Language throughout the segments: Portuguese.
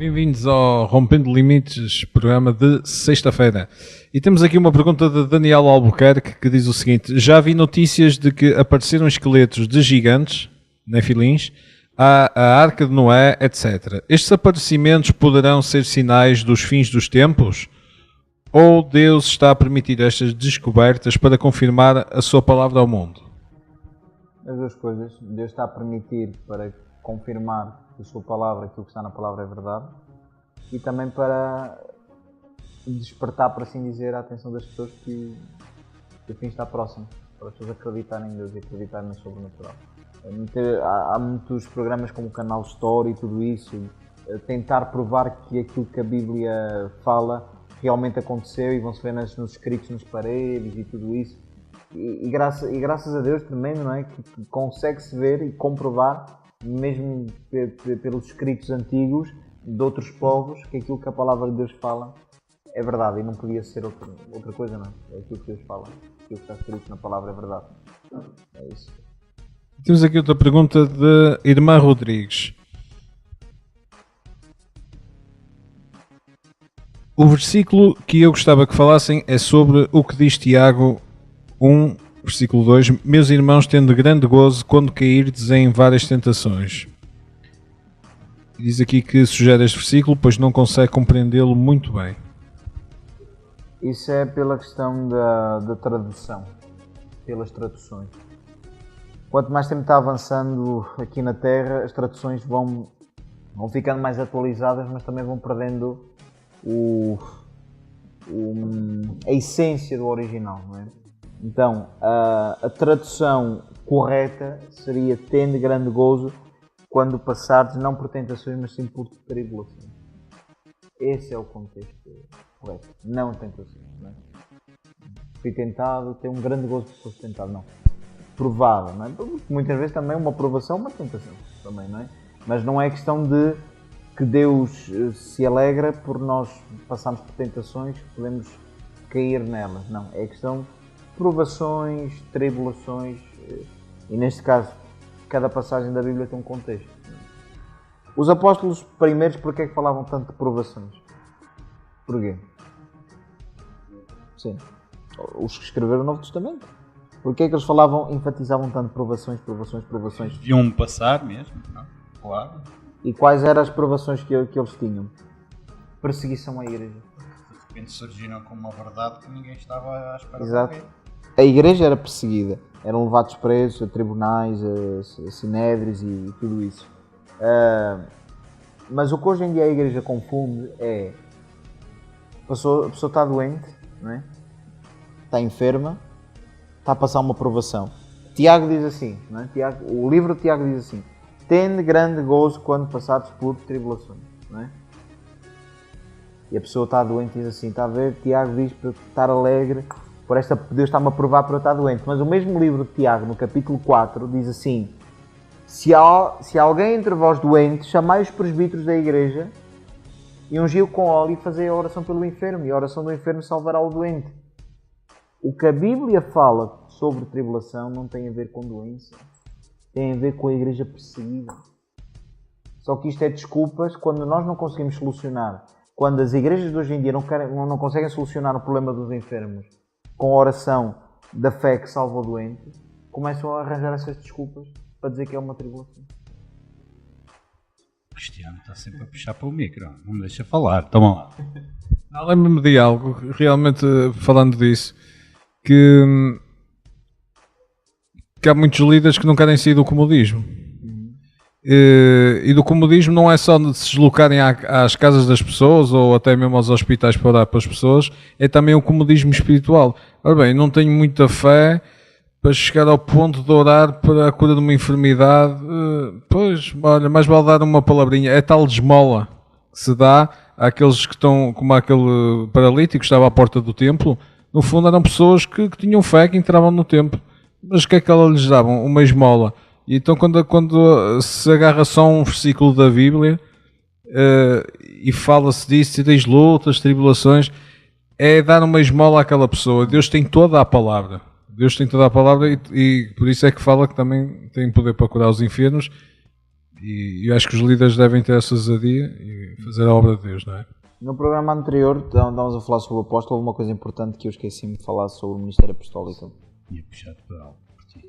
Bem-vindos ao Rompendo Limites, programa de sexta-feira. E temos aqui uma pergunta de Daniel Albuquerque que diz o seguinte: já vi notícias de que apareceram esqueletos de gigantes, nefilins, a Arca de Noé, etc. Estes aparecimentos poderão ser sinais dos fins dos tempos? Ou Deus está a permitir estas descobertas para confirmar a sua palavra ao mundo? As duas coisas. Deus está a permitir para confirmar que a sua palavra, aquilo que está na palavra é verdade, e também para despertar, por assim dizer, a atenção das pessoas que o fim está próximo, para as pessoas acreditarem em Deus e acreditarem no sobrenatural. Há muitos programas como o canal Story e tudo isso, tentar provar que aquilo que a Bíblia fala realmente aconteceu, e vão-se ver nos escritos nas paredes e tudo isso. E graças a Deus tremendo, não é? Que consegue-se ver e comprovar, mesmo pelos escritos antigos de outros povos, que aquilo que a palavra de Deus fala é verdade, e não podia ser outra coisa, não é? É aquilo que Deus fala, aquilo que está escrito na palavra é verdade. É isso. Temos aqui outra pergunta de Irmã Rodrigues. O versículo que eu gostava que falassem é sobre o que diz Tiago 1, versículo 2. Meus irmãos, tendo grande gozo quando cairdes em várias tentações. Diz aqui que sugere este versículo, pois não consegue compreendê-lo muito bem. Isso é pela questão da tradução, pelas traduções. Quanto mais tempo está avançando aqui na Terra, as traduções vão ficando mais atualizadas, mas também vão perdendo a essência do original, não é? Então, a tradução correta seria: tende grande gozo quando passardes não por tentações, mas sim por tribulações. Esse é o contexto correto, não tentações, não é? Fui tentado, tem um grande gozo por fosse tentado, não. Provado, não é? Muitas vezes também uma provação é uma tentação, também, não é? Mas não é questão de que Deus se alegra por nós passarmos por tentações, que podemos cair nelas, não. É questão de provações, tribulações, e neste caso, cada passagem da Bíblia tem um contexto. Os apóstolos primeiros, porquê é que falavam tanto de provações? Porquê? Sim. Os que escreveram o Novo Testamento. Porquê é que eles enfatizavam tanto provações? Deviam passar mesmo, não? Claro. E quais eram as provações que eles tinham? Perseguição à igreja. De repente surgiram com uma verdade que ninguém estava à espera. Exato. De ver. A igreja era perseguida. Eram levados presos a tribunais, a sinédrios e tudo isso. Mas o que hoje em dia a igreja confunde é: a pessoa está doente, não é? Está enferma, está a passar uma provação. Tiago diz assim, não é? O livro de Tiago diz assim: tende grande gozo quando passares por tribulações, não é? E a pessoa está doente e diz assim: está a ver? Tiago diz para estar alegre, Deus está-me a provar para eu estar doente. Mas o mesmo livro de Tiago, no capítulo 4, diz assim: se alguém entre vós doente, chamai os presbíteros da igreja e ungi-o com óleo e fazei a oração pelo enfermo, e a oração do enfermo salvará o doente. O que a Bíblia fala sobre tribulação não tem a ver com doença, tem a ver com a igreja perseguida. Só que isto é desculpas quando nós não conseguimos solucionar, quando as igrejas de hoje em dia não conseguem solucionar o problema dos enfermos com a oração da fé que salva o doente, começam a arranjar essas desculpas para dizer que é uma tribulação. O Cristiano está sempre a puxar para o micro, não me deixa falar, toma lá. Lembro-me de algo, realmente, falando disso, que há muitos líderes que não querem sair do comodismo. E do comodismo não é só de se deslocarem às casas das pessoas ou até mesmo aos hospitais para orar para as pessoas, é também o comodismo espiritual. Ora bem, não tenho muita fé para chegar ao ponto de orar para a cura de uma enfermidade. Pois, olha, mais vale dar uma palavrinha. É tal esmola que se dá àqueles que estão, como aquele paralítico que estava à porta do templo. No fundo eram pessoas que tinham fé, que entravam no templo. Mas o que é que elas lhes davam? Uma esmola. E então quando se agarra só um versículo da Bíblia e fala-se disso, e das lutas, tribulações, é dar uma esmola àquela pessoa. Deus tem toda a palavra. Deus tem toda a palavra e por isso é que fala que também tem poder para curar os enfermos. E eu acho que os líderes devem ter essa ousadia e fazer a obra de Deus, não é? No programa anterior, estávamos a falar sobre o apóstolo, houve uma coisa importante que eu esqueci-me de falar sobre o ministério apostólico. Tinha puxado por algo. Por ti.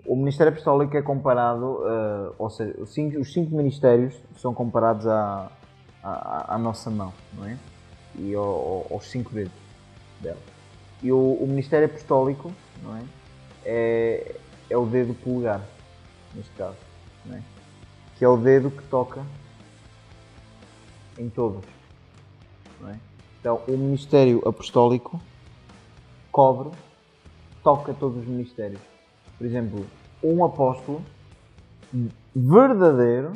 O ministério apostólico é comparado, ou seja, os cinco ministérios são comparados à nossa mão, não é? E aos 5 dedos dela. E o ministério apostólico, não é? É o dedo polegar, neste caso, não é? Que é o dedo que toca em todos, não é? Então, o ministério apostólico toca todos os ministérios. Por exemplo, um apóstolo verdadeiro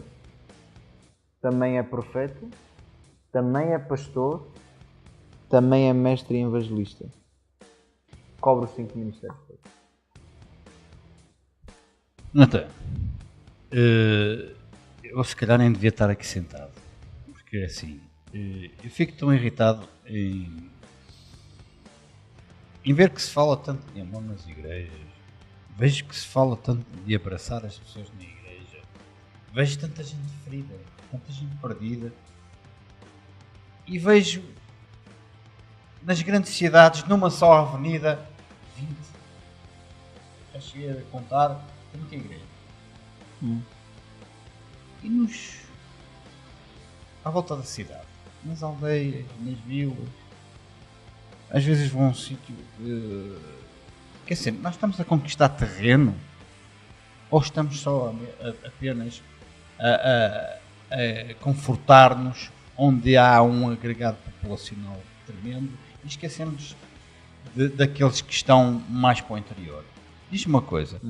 também é profeta, também é pastor, também é mestre e evangelista. Cobre os 5 ministérios. Natan, eu se calhar nem devia estar aqui sentado, porque assim, eu fico tão irritado em ver que se fala tanto de amor nas igrejas, vejo que se fala tanto de abraçar as pessoas na igreja, vejo tanta gente ferida, tanta gente perdida, e vejo nas grandes cidades, numa só avenida, 20, já cheguei a contar, 30 igrejas. E à volta da cidade, nas aldeias, nas vilas, às vezes vão a um sítio, quer dizer, nós estamos a conquistar terreno ou estamos só apenas a confortar-nos onde há um agregado populacional tremendo e esquecemos daqueles que estão mais para o interior. Diz-me uma coisa,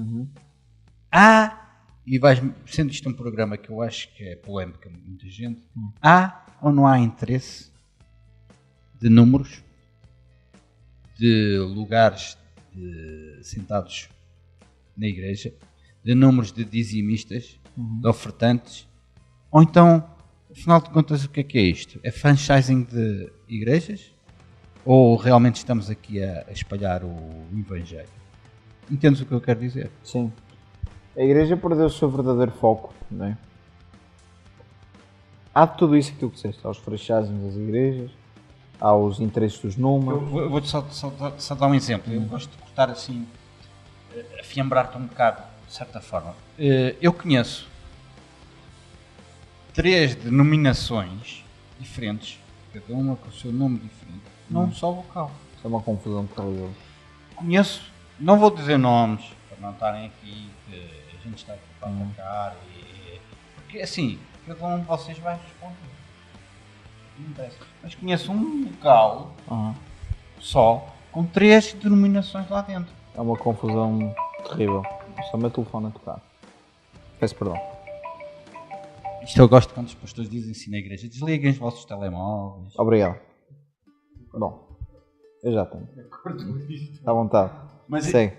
sendo isto um programa que eu acho que é polémico para muita gente, há ou não há interesse de números, de lugares sentados na igreja, de números de dizimistas, de ofertantes, ou então, afinal de contas, o que é isto? É franchising de igrejas? Ou realmente estamos aqui a espalhar o Evangelho? Entendes o que eu quero dizer? Sim. A igreja perdeu o seu verdadeiro foco, não é? Há de tudo isso aquilo que disseste, há os franchisings das igrejas, há os interesses dos números. Eu vou-te só dar um exemplo. Eu gosto de cortar assim, afiembrar-te um bocado, de certa forma. Eu conheço 3 denominações diferentes, cada uma com o seu nome diferente, num só local. Isso é uma confusão terrível. Conheço, não vou dizer nomes, para não estarem aqui, que a gente está aqui para atacar, porque assim, cada um de vocês vai responder. Não interessa. Mas conheço um local só, com 3 denominações lá dentro. É uma confusão terrível. Só o meu telefone a tocar. Peço perdão. Isto eu gosto quando os pastores dizem assim na igreja: desliguem os vossos telemóveis. Obrigado. Bom, eu já tenho. Está à vontade. Mas sei.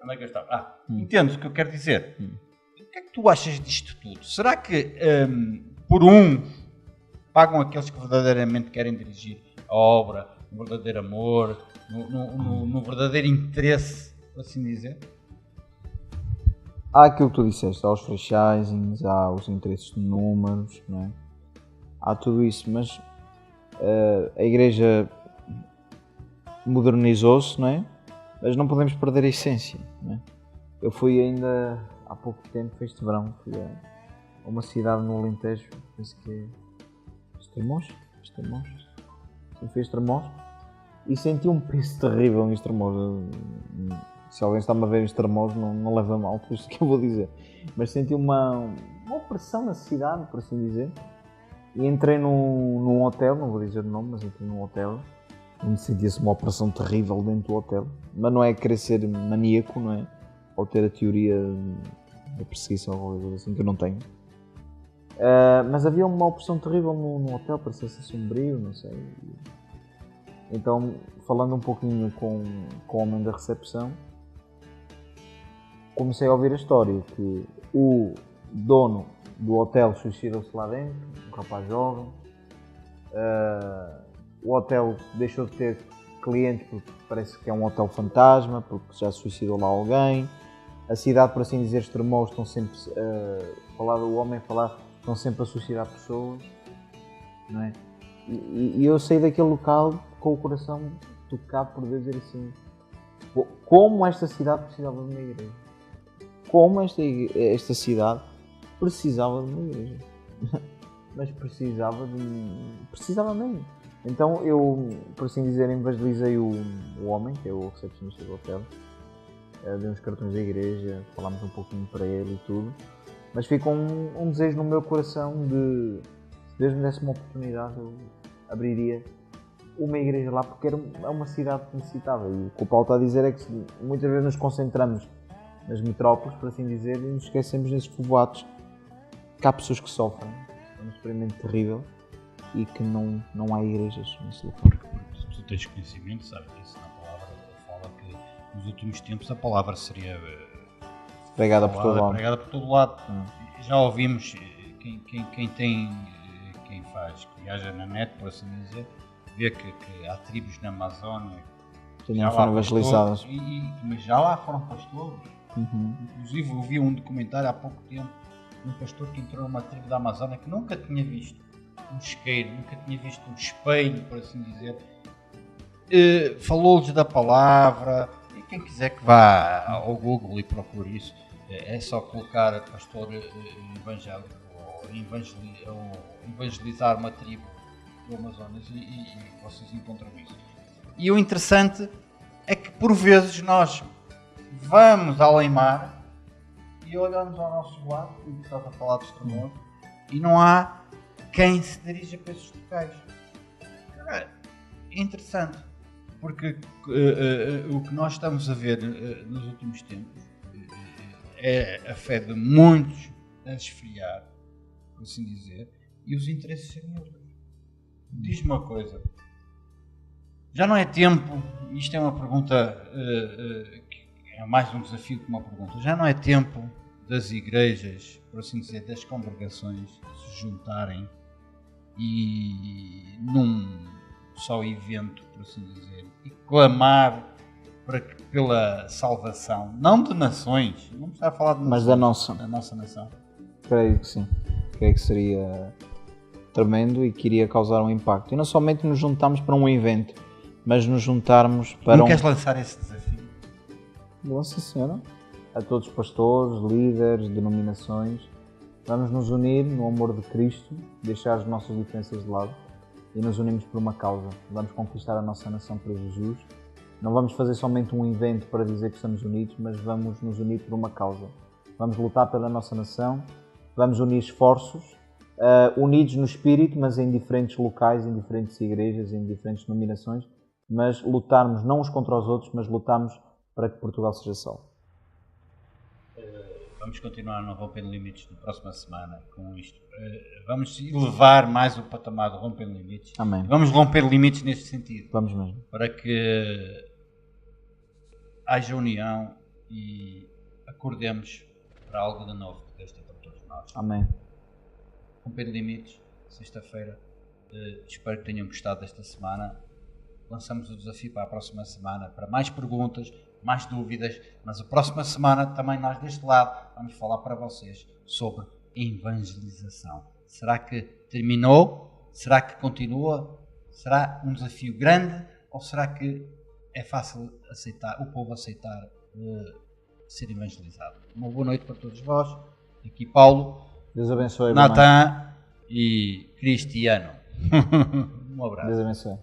Onde é que eu estava? Entendes o que eu quero dizer? O que é que tu achas disto tudo? Será que por pagam aqueles que verdadeiramente querem dirigir a obra, no verdadeiro amor, no verdadeiro interesse, por assim dizer? Há aquilo que tu disseste, há os franchisings, há os interesses de números, não é? Há tudo isso, mas a igreja modernizou-se, não é? Mas não podemos perder a essência, não é? Eu fui ainda há pouco tempo, este verão, fui a uma cidade no Alentejo, penso que é Estremoz? Sim, foi Estremoz. E senti um peso terrível em Estremoz. Se alguém está-me a ver em Estremoz, não leva mal por isto que eu vou dizer. Mas senti uma opressão na cidade, por assim dizer. E entrei num hotel, não vou dizer o nome, mas entrei num hotel. Onde sentia-se uma opressão terrível dentro do hotel. Mas não é querer ser maníaco, não é? Ou ter a teoria da perseguição ou alguma coisa assim, que eu não tenho. Mas havia uma opressão terrível no hotel, parecia-se sombrio, não sei. Então, falando um pouquinho com o homem da recepção, comecei a ouvir a história que o dono do hotel suicidou-se lá dentro, um rapaz jovem. O hotel deixou de ter clientes porque parece que é um hotel fantasma, porque já se suicidou lá alguém. A cidade, por assim dizer, Estremoz, estão sempre o homem a falar estão sempre a suscitar pessoas, não é? E eu saí daquele local com o coração tocado por Deus, dizer assim, como esta cidade precisava de uma igreja. Como esta cidade precisava de uma igreja. Mas precisava mesmo. Então eu, por assim dizer, evangelizei o homem, que é o recepcionista do hotel. Dei uns cartões da igreja, falámos um pouquinho para ele e tudo. Mas ficou um desejo no meu coração de, se Deus me desse uma oportunidade, eu abriria uma igreja lá, porque é uma cidade que necessitava. E o que o Paulo está a dizer é que muitas vezes nos concentramos nas metrópoles, por assim dizer, e nos esquecemos nesses povoados que há pessoas que sofrem. É um experimento terrível e que não há igrejas nesse lugar. Porque tu tens conhecimento, sabes disso, na palavra fala que nos últimos tempos a palavra seria Pregada por todo lado. Pregada por todo lado. Já ouvimos quem faz, que viaja na net, por assim dizer, vê que há tribos na Amazónia que já foram evangelizadas. Mas já lá foram pastores. Uhum. Inclusive eu vi um documentário há pouco tempo, um pastor que entrou numa tribo da Amazónia que nunca tinha visto um isqueiro, nunca tinha visto um espelho, por assim dizer. Falou-lhes da palavra, e quem quiser que vá ao Google e procure isso, é só colocar pastor evangélico ou evangelizar uma tribo do Amazonas e vocês encontram isso. E o interessante é que por vezes nós vamos além mar e olhamos ao nosso lado, e estás a falar de Estremoz, e não há quem se dirija para esses locais. É interessante, porque o que nós estamos a ver nos últimos tempos é a fé de muitos a esfriar, por assim dizer, e os interesses serem outros. Diz-me uma coisa, já não é tempo, isto é uma pergunta, é mais um desafio que uma pergunta, já não é tempo das igrejas, por assim dizer, das congregações se juntarem e num só evento, por assim dizer, e clamar pela salvação, não de nações, não precisa falar de nações, mas da nossa nação. Creio que sim, creio que seria tremendo e que iria causar um impacto. E não somente nos juntarmos para um evento, mas nos juntarmos para Não queres lançar esse desafio? Nossa Senhora, a todos os pastores, líderes, denominações, vamos nos unir no amor de Cristo, deixar as nossas diferenças de lado e nos unimos por uma causa. Vamos conquistar a nossa nação para Jesus. Não vamos fazer somente um evento para dizer que estamos unidos, mas vamos nos unir por uma causa. Vamos lutar pela nossa nação, vamos unir esforços, unidos no espírito, mas em diferentes locais, em diferentes igrejas, em diferentes denominações, mas lutarmos não uns contra os outros, mas lutarmos para que Portugal seja salvo. Vamos continuar no Rompendo Limites na próxima semana com isto. Vamos elevar mais o patamar do Rompendo Limites. Amém. Vamos romper limites neste sentido. Vamos mesmo. Para que haja união e acordemos para algo de novo que Deus tem para todos nós. Amém. Rompendo Limites, sexta-feira. Espero que tenham gostado desta semana. Lançamos o desafio para a próxima semana, para mais perguntas, mais dúvidas, mas a próxima semana também nós deste lado vamos falar para vocês sobre evangelização. Será que terminou? Será que continua? Será um desafio grande? Ou será que é fácil aceitar, o povo aceitar ser evangelizado? Uma boa noite para todos vós. Aqui Paulo, Deus abençoe. Natan e Cristiano. Um abraço. Deus abençoe.